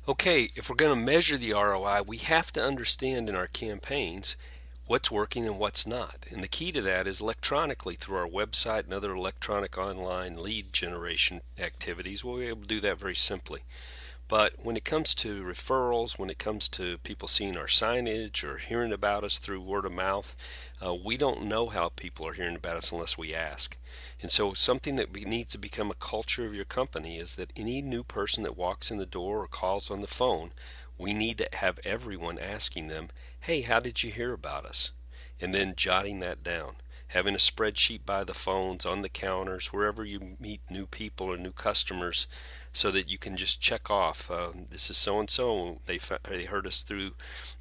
Okay, if we're going to measure the ROI, we have to understand in our campaigns what's working and what's not. And the key to that is electronically through our website and other electronic online lead generation activities. We'll be able to do that very simply. But when it comes to referrals, when it comes to people seeing our signage or hearing about us through word of mouth, we don't know how people are hearing about us unless we ask. And so something that needs to become a culture of your company is that any new person that walks in the door or calls on the phone, we need to have everyone asking them, hey, how did you hear about us? And then jotting that down. Having a spreadsheet by the phones, on the counters, wherever you meet new people or new customers, so that you can just check off, this is so and so. They heard us through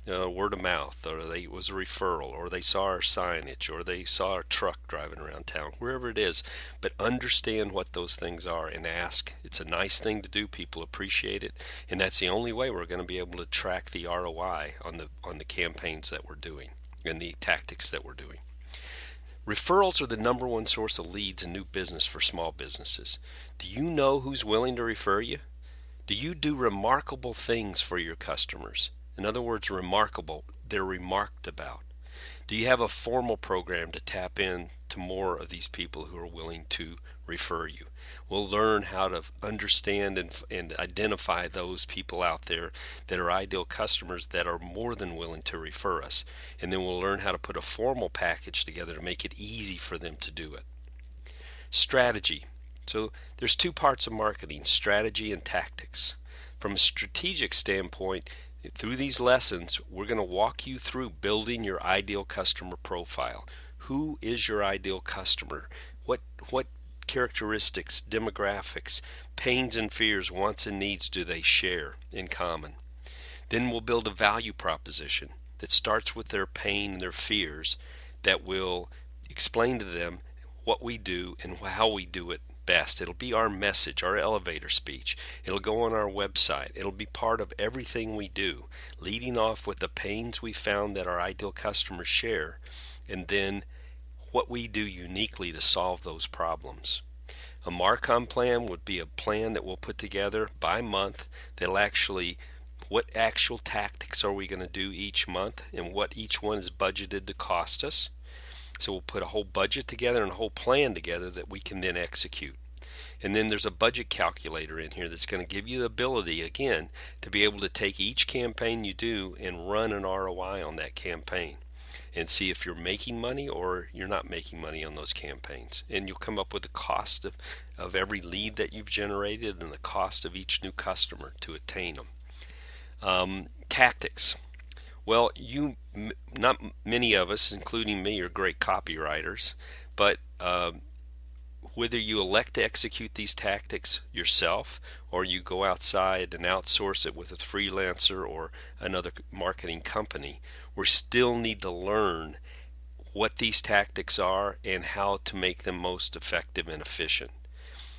word of mouth, or it was a referral, or they saw our signage, or they saw our truck driving around town, wherever it is. But understand what those things are and ask. It's a nice thing to do. People appreciate it, and that's the only way we're going to be able to track the ROI on the campaigns that we're doing and the tactics that we're doing. Referrals are the number one source of leads and new business for small businesses. Do you know who's willing to refer you? Do you do remarkable things for your customers? In other words, remarkable, they're remarked about. Do you have a formal program to tap in to more of these people who are willing to refer you? We'll learn how to understand and identify those people out there that are ideal customers that are more than willing to refer us. And then we'll learn how to put a formal package together to make it easy for them to do it. Strategy. So there's two parts of marketing, strategy and tactics. From a strategic standpoint, through these lessons, we're going to walk you through building your ideal customer profile. Who is your ideal customer? What characteristics, demographics, pains and fears, wants and needs do they share in common? Then we'll build a value proposition that starts with their pain and their fears, that will explain to them what we do and how we do it best. It'll be our message, our elevator speech. It'll go on our website. It'll be part of everything we do, leading off with the pains we found that our ideal customers share, and then what we do uniquely to solve those problems. A Marcom plan would be a plan that we'll put together by month that'll actually, what actual tactics are we going to do each month and what each one is budgeted to cost us. So we'll put a whole budget together and a whole plan together that we can then execute. And then there's a budget calculator in here that's going to give you the ability, again, to be able to take each campaign you do and run an ROI on that campaign and see if you're making money or you're not making money on those campaigns. And you'll come up with the cost of every lead that you've generated and the cost of each new customer to attain them. Tactics. Well, not many of us, including me, are great copywriters, but whether you elect to execute these tactics yourself or you go outside and outsource it with a freelancer or another marketing company, we still need to learn what these tactics are and how to make them most effective and efficient.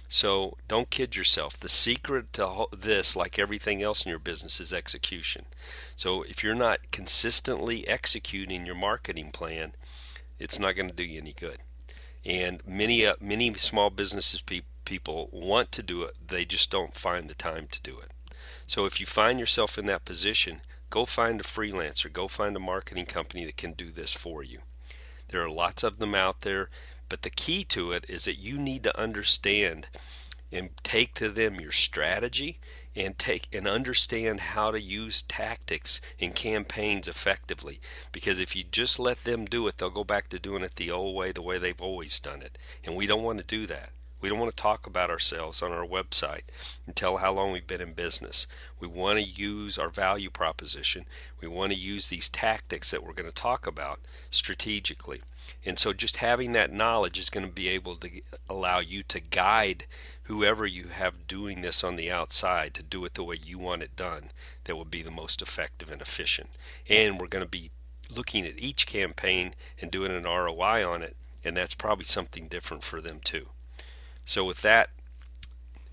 So don't kid yourself. The secret to this, like everything else in your business, is execution. So if you're not consistently executing your marketing plan, it's not going to do you any good. And many small businesses people want to do it, they just don't find the time to do it. So if you find yourself in that position, go find a freelancer, go find a marketing company that can do this for you. There are lots of them out there, but the key to it is that you need to understand and take to them your strategy and understand how to use tactics and campaigns effectively. Because if you just let them do it, they'll go back to doing it the old way, the way they've always done it. And we don't want to do that. We don't want to talk about ourselves on our website and tell how long we've been in business. We want to use our value proposition. We want to use these tactics that we're going to talk about strategically. And so just having that knowledge is going to be able to allow you to guide whoever you have doing this on the outside to do it the way you want it done, that will be the most effective and efficient. And we're going to be looking at each campaign and doing an ROI on it, and that's probably something different for them too. So with that,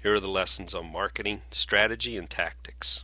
here are the lessons on marketing, strategy, and tactics.